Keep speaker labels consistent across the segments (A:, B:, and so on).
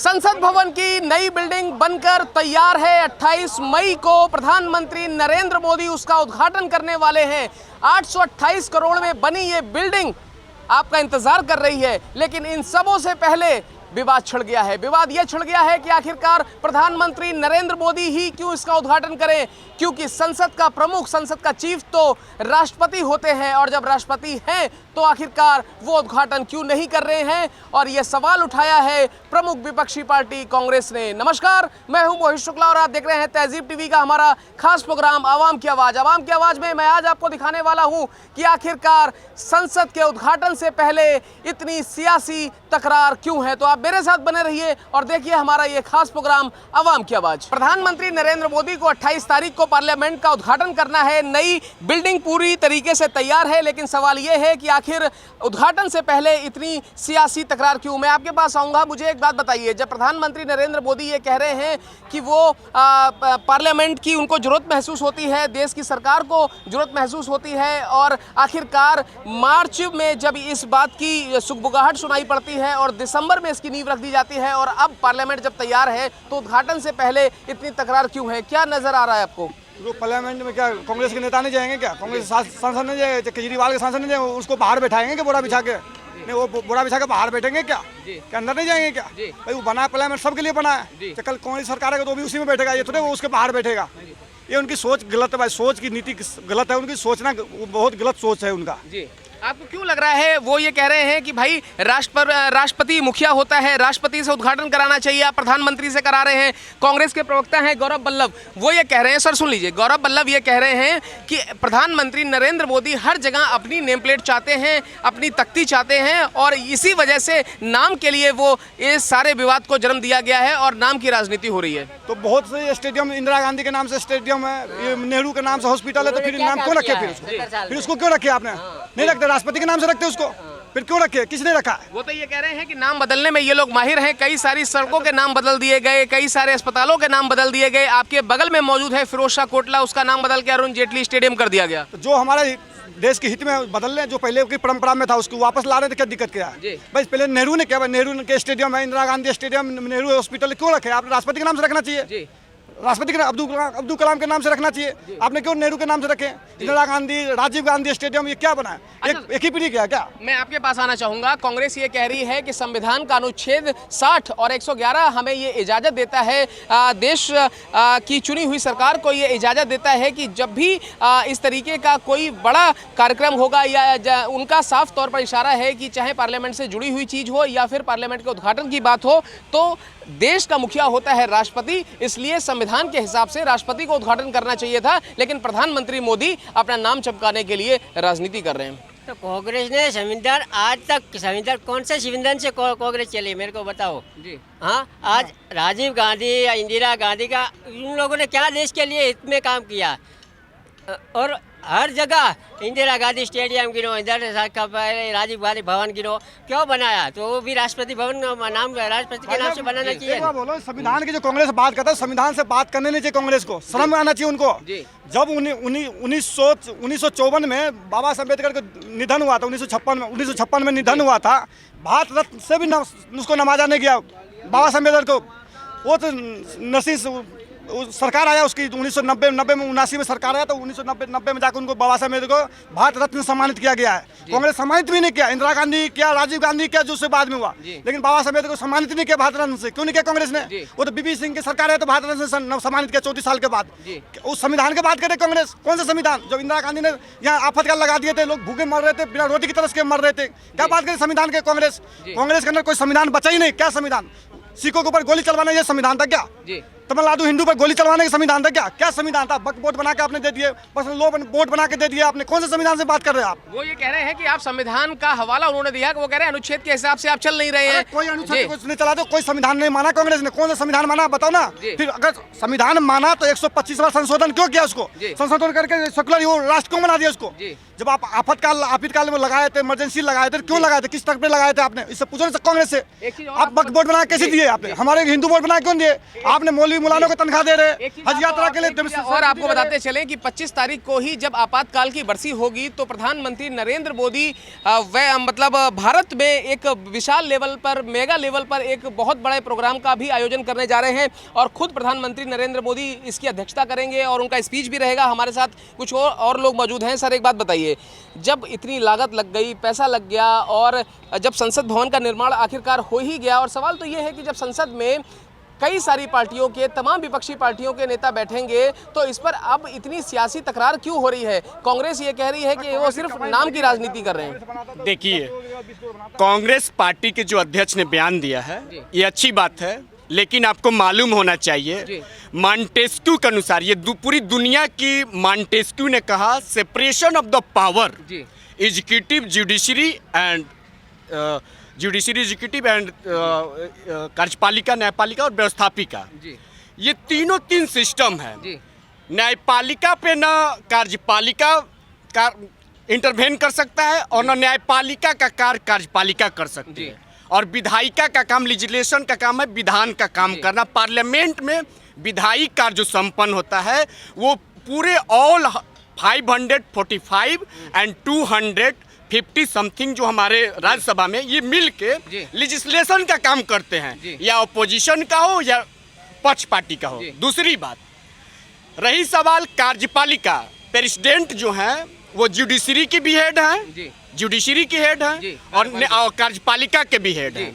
A: संसद भवन की नई बिल्डिंग बनकर तैयार है। 28 मई को प्रधानमंत्री नरेंद्र मोदी उसका उद्घाटन करने वाले हैं। 828 करोड़ में बनी ये बिल्डिंग आपका इंतजार कर रही है, लेकिन इन सबों से पहले विवाद छिड़ गया है। विवाद यह छिड़ गया है कि आखिरकार प्रधानमंत्री नरेंद्र मोदी ही क्यों इसका उद्घाटन करें, क्योंकि संसद का प्रमुख, संसद का चीफ तो राष्ट्रपति होते हैं, और जब राष्ट्रपति हैं तो आखिरकार वो उद्घाटन क्यों नहीं कर रहे हैं। और ये सवाल उठाया है प्रमुख विपक्षी पार्टी कांग्रेस ने। नमस्कार, मैं हूं मोहित शुक्ला और आप देख रहे हैं तहजीब टीवी का हमारा खास प्रोग्राम आवाम की आवाज़। आवाम की आवाज़ में मैं आज आपको दिखाने वाला हूं कि आखिरकार संसद के उद्घाटन से पहले इतनी सियासी तकरार क्यों है। तो आप मेरे साथ बने रहिए और देखिए हमारा ये खास प्रोग्राम आवाम की आवाज़। प्रधानमंत्री नरेंद्र मोदी को 28 तारीख को पार्लियामेंट का उद्घाटन करना है। नई बिल्डिंग पूरी तरीके से तैयार है, लेकिन सवाल ये है कि आखिर उद्घाटन से पहले इतनी सियासी तकरार क्यों। मैं आपके पास आऊंगा, मुझे एक बात बताइए, जब प्रधानमंत्री नरेंद्र मोदी ये कह रहे हैं कि वो पार्लियामेंट की उनको जरूरत महसूस होती है, देश की सरकार को जरूरत महसूस होती है, और आखिरकार मार्च में जब इस बात की सुगबुगाहट सुनाई पड़ती है और दिसंबर में इसकी नींव रख दी जाती है, और अब पार्लियामेंट जब तैयार है तो उद्घाटन से पहले इतनी तकरार क्यों है। क्या नजर आ रहा है आपको?
B: वो पार्लियामेंट में क्या कांग्रेस के नेता नहीं जाएंगे? क्या कांग्रेस सांसद नहीं जाएंगे? केजरीवाल के सांसद नहीं जाएंगे? उसको बाहर बैठाएंगे क्या बोरा बिछा के? नहीं, वो बोरा बिछा के बाहर बैठेंगे क्या? क्या अंदर नहीं जाएंगे क्या? भाई वो बना है पार्लियामेंट, सबके लिए बना है। कल कांग्रेस सरकार है तो भी उसी में बैठेगा, ये थोड़े वो उसके बाहर बैठेगा। ये उनकी सोच गलत है भाई, सोच की नीति गलत है, उनकी सोचना बहुत गलत सोच है उनका।
A: आपको क्यों लग रहा है वो ये कह रहे हैं कि भाई राष्ट्रपति मुखिया होता है, राष्ट्रपति से उद्घाटन कराना चाहिए, आप प्रधानमंत्री से करा रहे हैं। कांग्रेस के प्रवक्ता हैं गौरव बल्लभ, वो ये कह रहे हैं, सर सुन लीजिए, गौरव बल्लभ ये कह रहे हैं कि प्रधानमंत्री नरेंद्र मोदी हर जगह अपनी नेम प्लेट चाहते हैं, अपनी तख्ती चाहते हैं, और इसी वजह से नाम के लिए वो इस सारे विवाद को जन्म दिया गया है और नाम की राजनीति हो रही है।
B: तो बहुत से स्टेडियम, इंदिरा गांधी के नाम से स्टेडियम है, नेहरू के नाम से हॉस्पिटल है, तो फिर नाम क्यों रखे? फिर उसको क्यों रखे आपने? नहीं रखते, राष्ट्रपति के नाम से रखते उसको, फिर क्यों रखे? किसने रखा है?
A: वो तो ये कह रहे हैं कि नाम बदलने में ये लोग माहिर हैं, कई सारी सड़कों के नाम बदल दिए गए, कई सारे अस्पतालों के नाम बदल दिए गए। आपके बगल में मौजूद है फिरोज शाह कोटला, उसका नाम बदल के अरुण जेटली स्टेडियम कर दिया गया।
B: तो जो हमारे देश के हित में बदल रहे, जो पहले की परंपरा में था उसको वापस ला रहे थे, क्या दिक्कत क्या है? भाई पहले नेहरू ने क्या, नेहरू के स्टेडियम है, इंदिरा गांधी स्टेडियम, नेहरू हॉस्पिटल क्यों रखे? आपने राष्ट्रपति के नाम से रखना चाहिए, राष्ट्रपति के अब्दुल कलाम के नाम से रखना चाहिए। आपने क्यों नेहरू के नाम से रखे? इंदिरा गांधी, राजीव गांधी स्टेडियम, ये क्या बना है? एक ही पीढ़ी क्या? मैं
A: आपके पास आना चाहूंगा। कांग्रेस ये कह रही है कि संविधान का अनुच्छेद 60 और 111 हमें ये इजाजत देता है, देश की चुनी हुई सरकार को ये इजाजत देता है कि जब भी इस तरीके का कोई बड़ा कार्यक्रम होगा, या उनका साफ तौर पर इशारा है कि चाहे पार्लियामेंट से जुड़ी हुई चीज हो या फिर पार्लियामेंट के उद्घाटन की बात हो, तो देश का मुखिया होता है राष्ट्रपति, इसलिए संविधान के हिसाब से राष्ट्रपति को उद्घाटन करना चाहिए था, लेकिन प्रधानमंत्री मोदी अपना नाम चमकाने के लिए राजनीति कर रहे हैं।
C: तो कांग्रेस ने संविधान, आज तक संविधान, कौन से संविधान से कांग्रेस चली, मेरे को बताओ जी। हाँ, आज राजीव गांधी या इंदिरा गांधी का, उन लोगों ने क्या देश के लिए हित में काम किया, और हर जगह इंदिरा गांधी स्टेडियम गिनो, इधर राजीव गांधी भवन गिनो, क्यों बनाया? तो वो भी राष्ट्रपति भवन का नाम राष्ट्रपति के नाम से बनाना चाहिए।
B: बोलो, संविधान की जो कांग्रेस बात करता है, संविधान से बात करने नहीं चाहिए कांग्रेस को, शर्म आना चाहिए उनको। जब 1954 में बाबा साहब अम्बेडकर का निधन हुआ था, 1956 में निधन हुआ था, भारत रत्न से भी उसको नवाजा नहीं गया बाबा साहब अम्बेडकर को। वो तो नसीब सरकार आया उसकी 1990 में 79 में सरकार आया, तो 1990 में जाकर उनको बाबा साहब अम्बेडकर को भारत रत्न सम्मानित किया गया है। कांग्रेस सम्मानित भी नहीं किया, इंदिरा गांधी क्या, राजीव गांधी क्या, जो उससे बाद में हुआ, लेकिन बाबा साहब अम्बेडकर को सम्मानित नहीं किया भारत रत्न से। क्यों नहीं किया कांग्रेस ने? वो तो बीपी सिंह की सरकार है तो भारत रत्न से सम्मानित किया 34 साल के बाद। उस संविधान की बात करे कांग्रेस, कौन सा संविधान? जब इंदिरा गांधी ने यहाँ आफतकाल लगा दिए थे, लोग भूखे मर रहे थे, बिना रोटी की तरस के मर रहे थे, क्या बात करें संविधान के? कांग्रेस के अंदर कोई संविधान बचा ही नहीं। क्या संविधान? सिखों के ऊपर गोली चलवाना ये संविधान था क्या? तमिलनाडु हिंदू पर गोली चलवाने का संविधान था क्या? क्या संविधान था? वक्फ बोर्ड बना के आपने दे दिए, बस लो बोर्ड बना के दे दिया आपने। कौन से संविधान से बात कर रहे हैं आप? वो
A: ये कह रहे हैं कि आप संविधान का हवाला उन्होंने दिया, वो कह रहे हैं अनुच्छेद के हिसाब से आप चल नहीं रहे हैं।
B: कोई अनुच्छेद कुछ नहीं चला, तो कोई संविधान नहीं माना कांग्रेस ने। कौन सा संविधान माना बताओ ना? फिर अगर संविधान माना तो 125वां संशोधन क्यों किया उसको? संशोधन करके सेकुलर राष्ट्र क्यों बना दिया उसको? जब आप आपातकाल में लगाए थे, इमरजेंसी लगाए थे, क्यों लगाए थे? किस तक पे लगाए थे आपने? इससे पूछो ना कांग्रेस से। आप वक्फ बोर्ड बना कैसे दिए आपने? हमारे हिंदू बोर्ड बना क्यों दिए आपने? मौलवी मुलानों को तनख्वाह दे रहे,
A: एक चीज
B: हज यात्रा के लिए
A: एक चीज और आपको बताते चलें कि 25 तारीख को ही जब आपातकाल की बरसी होगी तो प्रधानमंत्री नरेंद्र मोदी मतलब भारत में एक विशाल लेवल पर, मेगा लेवल पर एक बहुत बड़े प्रोग्राम का भी आयोजन करने जा रहे हैं और खुद प्रधानमंत्री नरेंद्र मोदी इसकी अध्यक्षता करेंगे और उनका स्पीच भी रहेगा। हमारे साथ कुछ और लोग मौजूद हैं। सर, एक बात बताइए, जब इतनी लागत लग गई, पैसा लग गया और जब संसद भवन का निर्माण आखिरकार हो ही गया, और सवाल तो ये है कि जब संसद में कई सारी पार्टियों के, तमाम विपक्षी पार्टियों के नेता बैठेंगे तो इस पर अब इतनी सियासी तकरार क्यों हो रही है? कांग्रेस ये कह रही है कि वो सिर्फ नाम की राजनीति कर रहे हैं।
D: देखिए, कांग्रेस पार्टी के जो अध्यक्ष ने बयान दिया है ये अच्छी बात है, लेकिन आपको मालूम होना चाहिए मॉन्टेस्क्यू के अनुसार, ये पूरी दुनिया की मॉन्टेस्क्यू ने कहा separation of the power, executive, judiciary and executive and कार्यपालिका, न्यायपालिका और व्यवस्थापिका, ये तीन सिस्टम है। न्यायपालिका पे न कार्यपालिका का इंटरवेन कर सकता है और न न्यायपालिका का कार्य कार्यपालिका कर सकती है, और विधायिका का काम, लेजिस्लेशन का काम है विधान का काम करना। पार्लियामेंट में विधायी कार्य जो संपन्न होता है वो पूरे ऑल 545 एंड 250 समथिंग जो हमारे राज्यसभा में ये मिल के लेजिस्लेशन का काम करते हैं, या अपोजिशन का हो या पक्ष पार्टी का हो। दूसरी बात, रही सवाल कार्यपालिका, प्रेसिडेंट जो है वो जुडिशरी की भी हेड है, जुडिशरी की हेड है और कार्यपालिका के भी हेड है।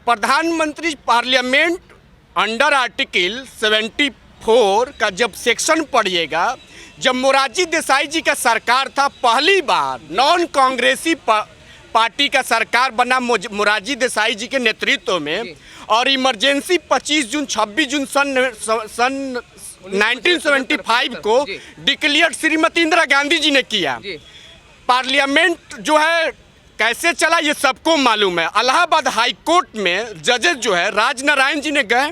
D: प्रधानमंत्री पार्लियामेंट अंडर आर्टिकल 74 का जब सेक्शन पढ़िएगा, जब मोरारजी देसाई जी का सरकार था, पहली बार नॉन कांग्रेसी पार्टी का सरकार बना मोरारजी देसाई जी के नेतृत्व में, और इमरजेंसी 25 जून 26 जून सन 1975 को डिक्लेयर श्रीमती इंदिरा गांधी जी ने किया। पार्लियामेंट जो है कैसे चला ये सबको मालूम है। इलाहाबाद हाई कोर्ट में जजेस जो है राजनारायण जी ने गए,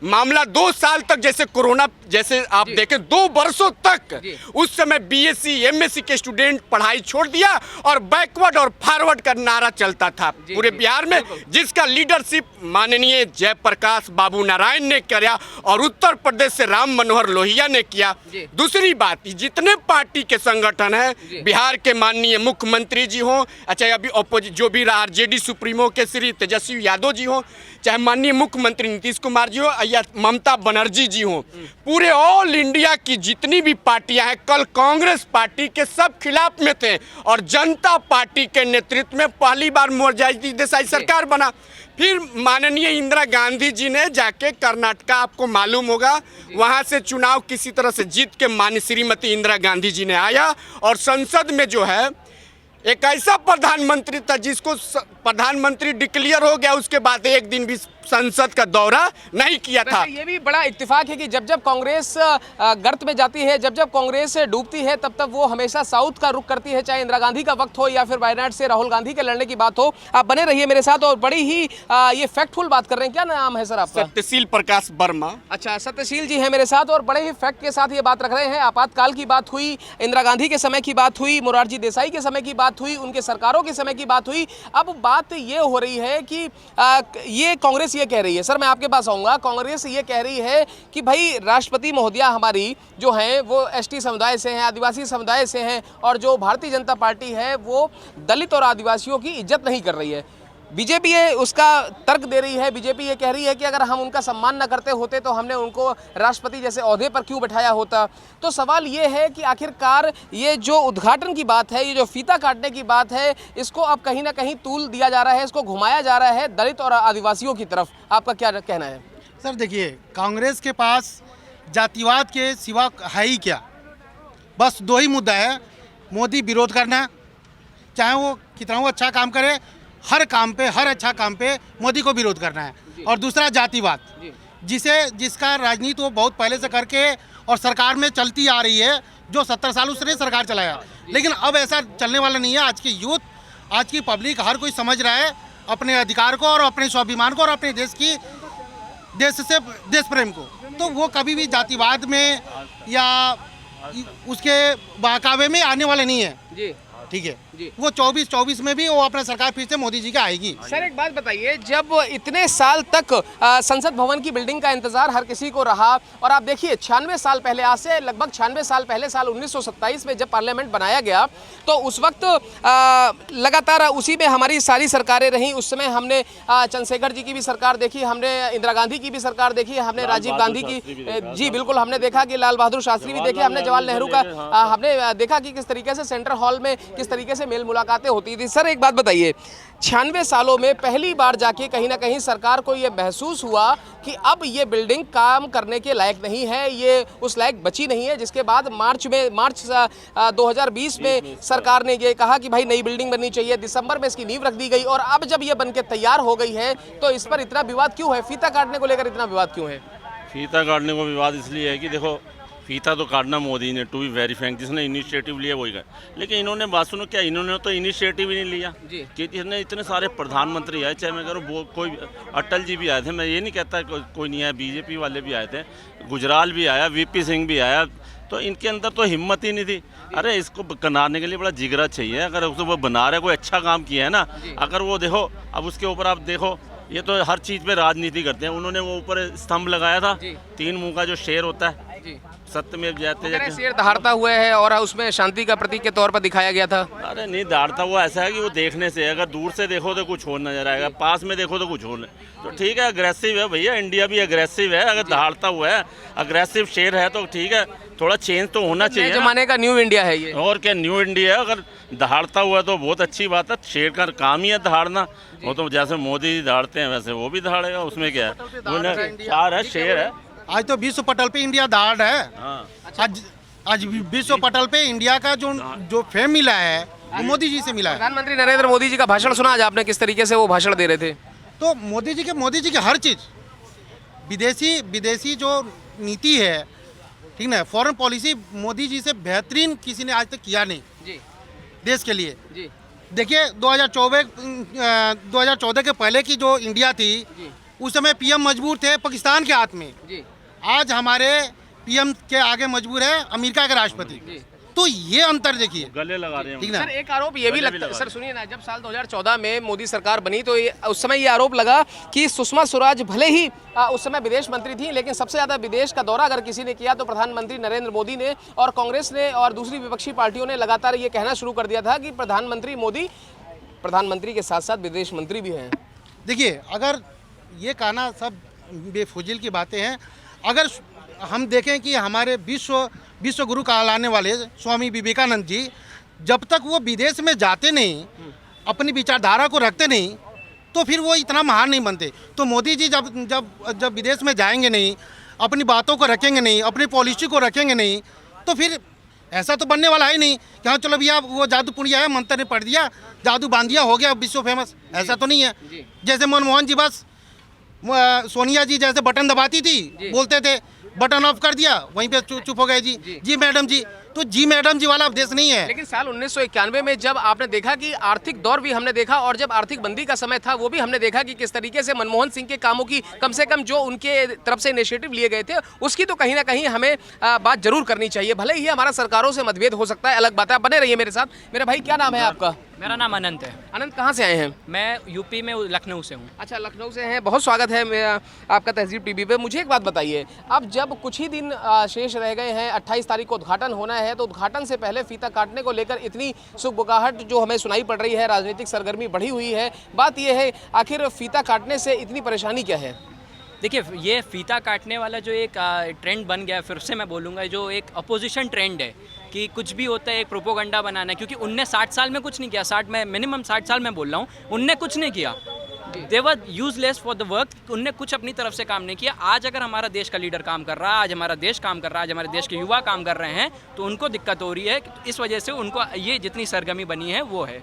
D: मामला 2 साल तक, जैसे कोरोना जैसे आप देखें 2 वर्षों तक उस समय बीएससी एमएससी के स्टूडेंट पढ़ाई छोड़ दिया और बैकवर्ड और फॉरवर्ड का नारा चलता था पूरे बिहार में, जिसका लीडरशिप माननीय जयप्रकाश बाबू नारायण ने किया और उत्तर प्रदेश से राम मनोहर लोहिया ने किया। दूसरी बात, जितने पार्टी के संगठन हैं, बिहार के माननीय मुख्यमंत्री जी हों, अच्छा अभी जो भी आरजेडी सुप्रीमो के श्री तेजस्वी यादव जी हों, चाहे माननीय मुख्यमंत्री नीतीश कुमार जी हो या ममता बनर्जी जी हो, पूरे ऑल इंडिया की जितनी भी पार्टियां हैं, कल कांग्रेस पार्टी के सब खिलाफ में थे और जनता पार्टी के नेतृत्व में पहली बार मोरारजी देसाई सरकार बना। फिर माननीय इंदिरा गांधी जी ने जाके कर्नाटका, आपको मालूम होगा, वहां से चुनाव किसी तरह से जीत के माननीय श्रीमती इंदिरा गांधी जी ने आया और संसद में जो है एक ऐसा प्रधानमंत्री था जिसको प्रधानमंत्री डिक्लेयर हो गया, उसके बाद एक दिन भी संसद का दौरा नहीं किया था।
A: ये भी बड़ा इत्तेफाक है कि जब जब कांग्रेस गर्त में जाती है, जब जब कांग्रेस डूबती है, तब तब वो हमेशा साउथ का रुख करती है, चाहे इंदिरा गांधी का वक्त हो या फिर वायनाड से राहुल गांधी के लड़ने की बात हो। आप बने रहिए मेरे साथ और बड़ी ही ये फैक्टफुल बात कर रहे हैं। क्या नाम है सर आपका?
D: सत्यशील प्रकाश वर्मा।
A: अच्छा, सत्यशील जी हैं मेरे साथ और बड़े ही फैक्ट के साथ ये बात रख रहे हैं। आपातकाल की बात हुई, इंदिरा गांधी के समय की बात हुई, मोरारजी देसाई के समय की बात हुई, उनके सरकारों के समय की बात हुई। अब बात ये हो रही है कि ये कांग्रेस ये कह रही है, सर मैं आपके पास आऊंगा, कांग्रेस ये कह रही है कि भाई राष्ट्रपति महोदया हमारी जो हैं वो एसटी समुदाय से हैं, आदिवासी समुदाय से हैं, और जो भारतीय जनता पार्टी है वो दलित और आदिवासियों की इज्जत नहीं कर रही है। बीजेपी ये उसका तर्क दे रही है। बीजेपी ये कह रही है कि अगर हम उनका सम्मान न करते होते तो हमने उनको राष्ट्रपति जैसे ओहदे पर क्यों बैठाया होता। तो सवाल ये है कि आखिरकार ये जो उद्घाटन की बात है, ये जो फीता काटने की बात है, इसको अब कहीं ना कहीं तूल दिया जा रहा है, इसको घुमाया जा रहा है दलित और आदिवासियों की तरफ। आपका क्या कहना है?
E: सर देखिए, कांग्रेस के पास जातिवाद के सिवा है ही क्या? बस 2 ही मुद्दा है, मोदी विरोध करना, चाहे वो कितना वो अच्छा काम करे, हर काम पे, हर अच्छा काम पे मोदी को विरोध करना है, और दूसरा जातिवाद, जिसका राजनीति वो बहुत पहले से करके और सरकार में चलती आ रही है, जो 70 साल उसने सरकार चलाया। लेकिन अब ऐसा चलने वाला नहीं है। आज की यूथ, आज की पब्लिक, हर कोई समझ रहा है अपने अधिकार को और अपने स्वाभिमान को और अपने देश से देश प्रेम को। तो वो कभी भी जातिवाद में या उसके बहकावे में आने वाले नहीं है। ठीक है
A: जी।
E: वो 24 में भी वो अपना सरकार फिर से मोदी जी का आएगी।
A: सर एक बात बताइए, जब इतने साल तक संसद भवन की बिल्डिंग का इंतजार हर किसी को रहा, और आप देखिए 96 साल पहले, आज से लगभग 96 साल पहले, साल 1927 में जब पार्लियामेंट बनाया गया, तो उस वक्त लगातार उसी में हमारी सारी सरकारें रहीं। उस समय हमने चंद्रशेखर जी की भी सरकार देखी, हमने इंदिरा गांधी की भी सरकार देखी, हमने राजीव गांधी की, जी बिल्कुल, हमने देखा कि लाल बहादुर शास्त्री भी देखे, हमने जवाहरलाल नेहरू का हमने देखा कि किस तरीके से सेंट्रल हॉल में किस तरीके से मेल मुलाकातें होती थी। सर एक बात बताइए, 96 सालों में पहली बार जाके कहीं ना कहीं सरकार को ये महसूस हुआ कि अब ये बिल्डिंग काम करने के लायक नहीं है, ये उस लायक बची नहीं है, जिसके बाद मार्च 2020 में सरकार ने ये कहा कि भाई नई बिल्डिंग बननी चाहिए, दिसंबर में इसकी नींव रख दी गई, और अब जब ये बनके तैयार हो गई है तो इस पर इतना विवाद क्यों है? फीता काटने को लेकर इतना विवाद क्यों है?
F: फीता काटने को विवाद इसलिए है कि देखो, फीता तो काटना मोदी ने, टू बी वेरी फ्रैंक, जिसने इनिशिएटिव लिया वही का, लेकिन इन्होंने बात सुनो, क्या इन्होंने तो इनिशिएटिव ही नहीं लिया
A: जी।
F: कि इसने इतने सारे प्रधानमंत्री आए, चाहे मैं करूँ वो कोई अटल जी भी आए थे, मैं ये नहीं कहता कोई नहीं आया, बीजेपी वाले भी आए थे, गुजराल भी आया, वीपी सिंह भी आया, तो इनके अंदर तो हिम्मत ही नहीं थी। अरे इसको बनाने के लिए बड़ा जिगरा चाहिए, अगर उसको वो बना रहे, कोई अच्छा काम किया है ना, अगर वो देखो, अब उसके ऊपर आप देखो, ये तो हर चीज़ पे राजनीति करते हैं। उन्होंने वो ऊपर स्तंभ लगाया था, 3 मुंह का जो शेर होता है, सत्य में जाते जाते
A: शेर दहाड़ता हुआ है और उसमें शांति का प्रतीक के तौर पर दिखाया गया था।
F: अरे नहीं, दहाड़ता हुआ ऐसा है कि वो देखने से, अगर दूर से देखो तो कुछ और नजर आएगा, पास में देखो तो कुछ और, तो ठीक है, अग्रेसिव है भैया, इंडिया भी अग्रेसिव है, अगर दहाड़ता हुआ है, अग्रेसिव शेर है तो ठीक है, थोड़ा चेंज तो होना
A: नए
F: चाहिए।
A: जमाने का न्यू इंडिया है ये।
F: और क्या न्यू इंडिया है, अगर दहाड़ता हुआ है तो बहुत अच्छी बात है, शेर का काम ही है दहाड़ना, वो तो जैसे मोदी दहाड़ते हैं वैसे वो भी दहाड़ेगा, उसमें क्या है, वो चार है, शेर है।
E: आज तो विश्व पटल पे इंडिया दहाड़ है।
F: हाँ,
E: आज विश्व पटल पे इंडिया का जो फेम मिला है वो मोदी जी से मिला है।
A: प्रधानमंत्री नरेंद्र मोदी जी का भाषण सुना आज आपने, किस तरीके से वो भाषण दे रहे थे?
E: तो मोदी जी के हर चीज़, विदेशी जो नीति है, ठीक ना, फॉरेन पॉलिसी मोदी जी से बेहतरीन किसी ने आज तक किया नहीं
A: जी
E: देश के लिए।
A: जी
E: देखिए 2014 के पहले की जो इंडिया थी, उस समय पीएम मजबूर थे पाकिस्तान के हाथ में,
A: जी
E: आज हमारे पीएम के आगे मजबूर है अमेरिका के राष्ट्रपति। तो ये अंतर देखिए,
F: गले लगा रहे हैं।
E: ठीक ना।
A: सर एक आरोप ये भी
F: गले भी
A: लगता है,
F: लगा
A: सर सुनिए ना, जब साल 2014 में मोदी सरकार बनी तो उस समय ये आरोप लगा कि सुषमा स्वराज भले ही उस समय विदेश मंत्री थी, लेकिन सबसे ज़्यादा विदेश का दौरा अगर किसी ने किया तो प्रधानमंत्री नरेंद्र मोदी ने, और कांग्रेस ने और दूसरी विपक्षी पार्टियों ने लगातार ये कहना शुरू कर दिया था कि प्रधानमंत्री मोदी प्रधानमंत्री के साथ साथ विदेश मंत्री भी हैं।
E: देखिए, अगर ये कहना सब बेफुजिल की बातें हैं, अगर हम देखें कि हमारे विश्व गुरु कहलाने वाले स्वामी विवेकानंद जी, जब तक वो विदेश में जाते नहीं, अपनी विचारधारा को रखते नहीं, तो फिर वो इतना महान नहीं बनते। तो मोदी जी जब विदेश में जाएंगे नहीं, अपनी बातों को रखेंगे नहीं, अपनी पॉलिसी को रखेंगे नहीं, तो फिर ऐसा तो बनने वाला है नहीं कि हाँ चलो भैया वो जादू पुड़िया है, मंत्र ने पढ़ दिया, जादू बांध दिया, हो गया विश्व फेमस। ऐसा तो नहीं है। जैसे मनमोहन जी बस सोनिया जी जैसे बटन दबाती थी, बोलते थे, बटन ऑफ कर दिया, वहीं पे चुप हो गए जी मैडम जी। तो जी मैडम जी वाला देश नहीं है।
A: लेकिन साल 1991 में जब आपने देखा कि आर्थिक दौर भी हमने देखा, और जब आर्थिक मंदी का समय था वो भी हमने देखा कि किस तरीके से मनमोहन सिंह के कामों की, कम से कम जो उनके तरफ से इनिशिएटिव लिए गए थे, उसकी तो कहीं ना कहीं हमें बात जरूर करनी चाहिए। भले ही हमारा सरकारों से मतभेद हो सकता है, अलग बात है। आप बने रहिए मेरे साथ। मेरा भाई क्या नाम है आपका?
G: मेरा नाम अनंत है।
A: अनंत कहाँ से आए हैं?
G: मैं यूपी में लखनऊ से हूँ।
A: अच्छा, लखनऊ से हैं। बहुत स्वागत है मेरा आपका तहजीब टीवी पे। मुझे एक बात बताइए, अब जब कुछ ही दिन शेष रह गए हैं, 28 तारीख को उद्घाटन होना है, तो उद्घाटन से पहले फीता काटने को लेकर इतनी सुगबुगाहट जो हमें सुनाई पड़ रही है, राजनीतिक सरगर्मी बढ़ी हुई है। बात यह है, आखिर फीता काटने से इतनी परेशानी क्या है?
G: देखिए, ये फीता काटने वाला जो एक ट्रेंड बन गया है, फिर से मैं बोलूँगा, जो एक अपोजिशन ट्रेंड है कि कुछ भी होता है एक प्रोपोगंडा बनाना है, क्योंकि उनने 60 साल में कुछ नहीं किया। 60 में मिनिमम 60 साल में बोल रहा हूँ, उनने कुछ नहीं किया। दे वर यूजलेस फॉर द वर्क। उनने कुछ अपनी तरफ से काम नहीं किया। आज अगर हमारा देश का लीडर काम कर रहा है, आज हमारा देश काम कर रहा है, आज हमारे देश के युवा काम कर रहे हैं, तो उनको दिक्कत हो रही है। इस वजह से उनको ये जितनी सरगर्मी बनी है वो है।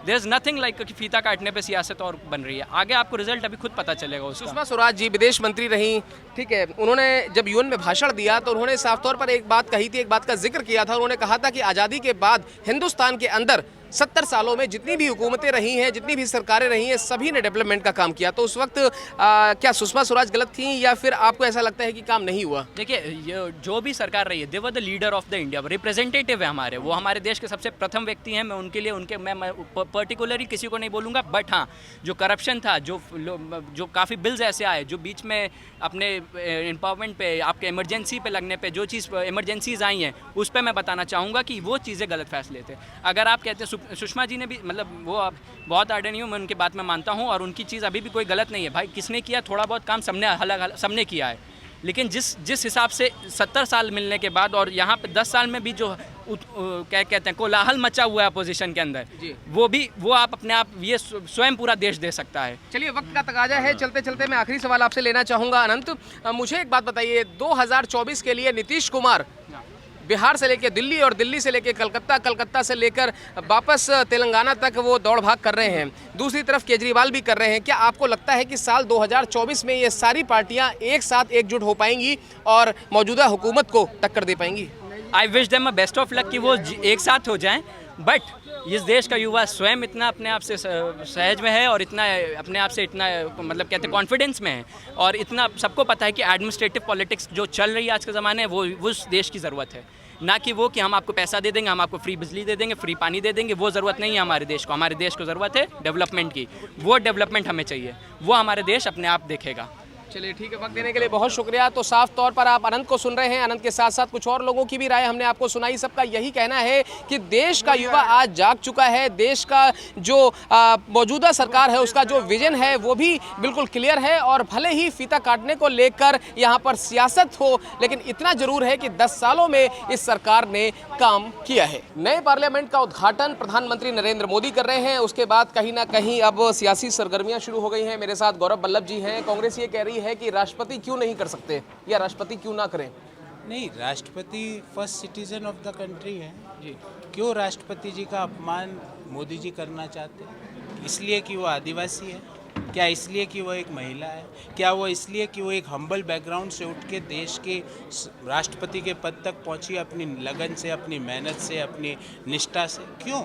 G: देयर इज नथिंग लाइक कि फीता काटने पे सियासत और बन रही है। आगे आपको रिजल्ट अभी खुद पता चलेगा उसका।
A: सुषमा स्वराज जी विदेश मंत्री रही, ठीक है। उन्होंने जब यूएन में भाषण दिया तो उन्होंने साफ तौर पर एक बात कही थी, एक बात का जिक्र किया था। उन्होंने कहा था कि आज़ादी के बाद हिंदुस्तान के अंदर 70 सालों में जितनी भी हुकूमतें रही हैं, जितनी भी सरकारें रही हैं, सभी ने डेवलपमेंट का काम किया। तो उस वक्त क्या सुषमा स्वराज गलत थी या फिर आपको ऐसा लगता है कि काम नहीं हुआ?
G: देखिए, ये जो भी सरकार रही है, they were the leader of the India, representative है हमारे, वो हमारे देश के सबसे प्रथम व्यक्ति हैं। मैं उनके लिए मैं पर्टिकुलरली किसी को नहीं बोलूँगा, बट हाँ, जो करप्शन था, जो काफ़ी बिल्स ऐसे आए जो बीच में अपने एम्पावरमेंट पे, आपके इमरजेंसी पे लगने पे जो चीज़ इमरजेंसीज आई हैं, उस पर मैं बताना चाहूँगा कि वो चीज़ें गलत फैसले थे। अगर आप कहते हैं सुषमा जी ने भी, मतलब वो आप बहुत आदरणीय हूँ, मैं उनकी बात में मानता हूँ, और उनकी चीज़ अभी भी कोई गलत नहीं है। भाई किसने किया, थोड़ा बहुत काम सबने किया है, लेकिन जिस हिसाब से 70 साल मिलने के बाद और यहाँ पे 10 साल में भी जो क्या कहते हैं कोलाहल मचा हुआ है अपोजिशन के अंदर, वो आप अपने आप ये स्वयं पूरा देश दे सकता है।
A: चलिए, वक्त का तकाजा है, चलते चलते मैं आखिरी सवाल आपसे लेना चाहूँगा। अनंत, मुझे एक बात बताइए, 2024 के लिए नीतीश कुमार बिहार से लेकर दिल्ली और दिल्ली से लेकर कलकत्ता, कलकत्ता से लेकर वापस तेलंगाना तक वो दौड़ भाग कर रहे हैं, दूसरी तरफ केजरीवाल भी कर रहे हैं। क्या आपको लगता है कि साल 2024 में ये सारी पार्टियां एक साथ एकजुट हो पाएंगी और मौजूदा हुकूमत को टक्कर दे पाएंगी?
G: I wish them best of luck कि वो एक साथ हो जाएं, बट इस देश का युवा स्वयं इतना अपने आप से सहज में है और इतना अपने आप से इतना मतलब कहते हैं कॉन्फिडेंस में है, और इतना सबको पता है कि एडमिनिस्ट्रेटिव पॉलिटिक्स जो चल रही है आज के ज़माने में, वो उस देश की ज़रूरत है, ना कि वो कि हम आपको पैसा दे देंगे, हम आपको फ्री बिजली दे देंगे, फ्री पानी दे देंगे। वो ज़रूरत नहीं है हमारे देश को। हमारे देश को ज़रूरत है डेवलपमेंट की, वो डेवलपमेंट हमें चाहिए, वो हमारे देश अपने आप देखेगा।
A: चलिए ठीक है, वक्त देने के लिए बहुत शुक्रिया। तो साफ तौर पर आप अनंत को सुन रहे हैं, अनंत के साथ साथ कुछ और लोगों की भी राय हमने आपको सुनाई। सबका यही कहना है कि देश का युवा आज जाग चुका है, देश का जो मौजूदा सरकार है उसका जो विजन है वो भी बिल्कुल क्लियर है, और भले ही फीता काटने को लेकर यहाँ पर सियासत हो, लेकिन इतना जरूर है कि 10 सालों में इस सरकार ने काम किया है। नए पार्लियामेंट का उद्घाटन प्रधानमंत्री नरेंद्र मोदी कर रहे हैं, उसके बाद कहीं ना कहीं अब सियासी सरगर्मियां शुरू हो गई हैं। मेरे साथ गौरव बल्लभ जी हैं। कांग्रेस ये कह रही है कि राष्ट्रपति क्यों नहीं कर सकते या राष्ट्रपति क्यों ना करें?
H: नहीं, राष्ट्रपति first citizen of the country है जी। क्यों राष्ट्रपति जी का अपमान मोदी जी करना चाहते हैं? इसलिए कि वो आदिवासी है? क्या इसलिए कि वो एक महिला है? क्या वो इसलिए कि वो एक हम्बल बैकग्राउंड से उठ के देश के राष्ट्रपति के पद तक पहुंची अपनी लगन से, अपनी मेहनत से, अपनी निष्ठा से? क्यों?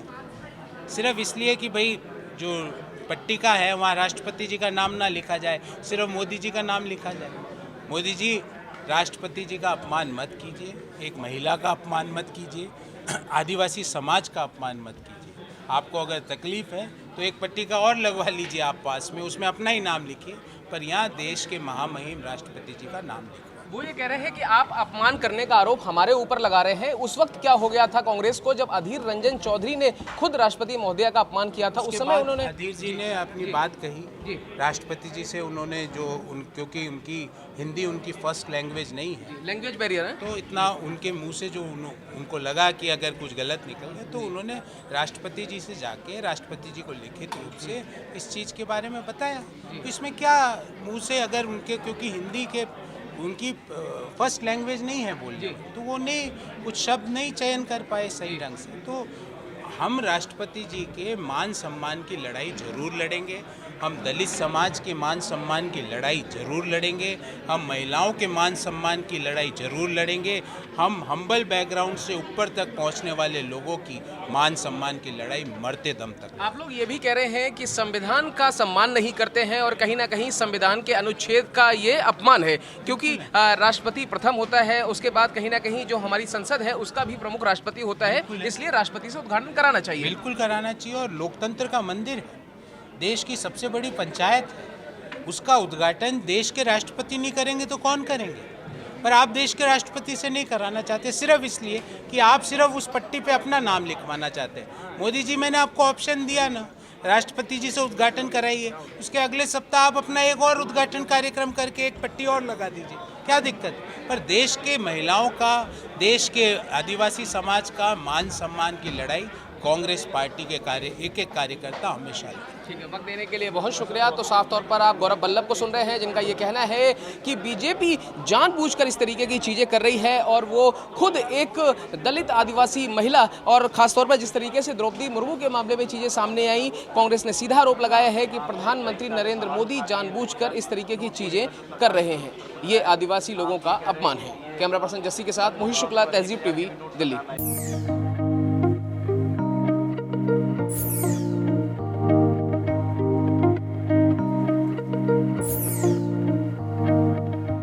H: सिर्फ इसलिए कि भाई जो पट्टिका है वहाँ राष्ट्रपति जी का नाम ना लिखा जाए, सिर्फ मोदी जी का नाम लिखा जाए। मोदी जी, राष्ट्रपति जी का अपमान मत कीजिए, एक महिला का अपमान मत कीजिए, आदिवासी समाज का अपमान मत कीजिए। आपको अगर तकलीफ है तो एक पट्टिका और लगवा लीजिए आप पास में, उसमें अपना ही नाम लिखिए, पर यहाँ देश के महामहिम राष्ट्रपति जी का नाम लिखिए।
A: वो ये कह रहे हैं कि आप अपमान करने का आरोप हमारे ऊपर लगा रहे हैं। उस वक्त क्या हो गया था कांग्रेस को जब अधीर रंजन चौधरी ने खुद राष्ट्रपति महोदया का अपमान किया था? उस समय उन्होंने,
H: अधीर जी ने अपनी बात कही राष्ट्रपति जी से, उन्होंने जो क्योंकि उनकी हिंदी उनकी फर्स्ट लैंग्वेज नहीं है,
A: लैंग्वेज बैरियर है,
H: तो इतना उनके मुंह से जो उनको लगा कि अगर कुछ गलत निकल गया, तो उन्होंने राष्ट्रपति जी से जाके राष्ट्रपति जी को लिखित रूप से इस चीज़ के बारे में बताया। इसमें क्या मुंह से, अगर उनके क्योंकि हिंदी के उनकी फर्स्ट लैंग्वेज नहीं है बोलने, तो वो नहीं कुछ शब्द नहीं चयन कर पाए सही ढंग से। तो हम राष्ट्रपति जी के मान सम्मान की लड़ाई जरूर लड़ेंगे, हम दलित समाज के मान सम्मान की लड़ाई जरूर लड़ेंगे, हम महिलाओं के मान सम्मान की लड़ाई जरूर लड़ेंगे, हम हम्बल बैकग्राउंड से ऊपर तक पहुंचने वाले लोगों की मान सम्मान की लड़ाई मरते दम तक।
A: आप लोग ये भी कह रहे हैं कि संविधान का सम्मान नहीं करते हैं और कहीं ना कहीं संविधान के अनुच्छेद का ये अपमान है, क्योंकि राष्ट्रपति प्रथम होता है, उसके बाद कहीं ना कहीं जो हमारी संसद है उसका भी प्रमुख राष्ट्रपति होता है, इसलिए राष्ट्रपति से उद्घाटन कराना चाहिए।
H: बिल्कुल कराना चाहिए, और लोकतंत्र का मंदिर है, देश की सबसे बड़ी पंचायत है, उसका उद्घाटन देश के राष्ट्रपति नहीं करेंगे तो कौन करेंगे? पर आप देश के राष्ट्रपति से नहीं कराना चाहते, सिर्फ इसलिए कि आप सिर्फ उस पट्टी पे अपना नाम लिखवाना चाहते हैं। मोदी जी, मैंने आपको ऑप्शन दिया ना, राष्ट्रपति जी से उद्घाटन कराइए, उसके अगले सप्ताह आप अपना एक और उद्घाटन कार्यक्रम करके एक पट्टी और लगा दीजिए, क्या दिक्कत? पर देश के महिलाओं का, देश के आदिवासी समाज का मान सम्मान की लड़ाई कांग्रेस पार्टी के एक एक कार्यकर्ता हमेशा लड़े।
A: ठीक है, वक्त देने के लिए बहुत शुक्रिया। तो साफ तौर पर आप गौरव बल्लभ को सुन रहे हैं, जिनका ये कहना है कि बीजेपी जानबूझकर इस तरीके की चीज़ें कर रही है, और वो खुद एक दलित आदिवासी महिला, और खासतौर पर जिस तरीके से द्रौपदी मुर्मू के मामले में चीज़ें सामने आई, कांग्रेस ने सीधा आरोप लगाया है कि प्रधानमंत्री नरेंद्र मोदी जानबूझकर इस तरीके की चीज़ें कर रहे हैं। ये आदिवासी लोगों का अपमान है। कैमरा पर्सन जस्सी के साथ मोहित शुक्ला, तहजीब टीवी, दिल्ली।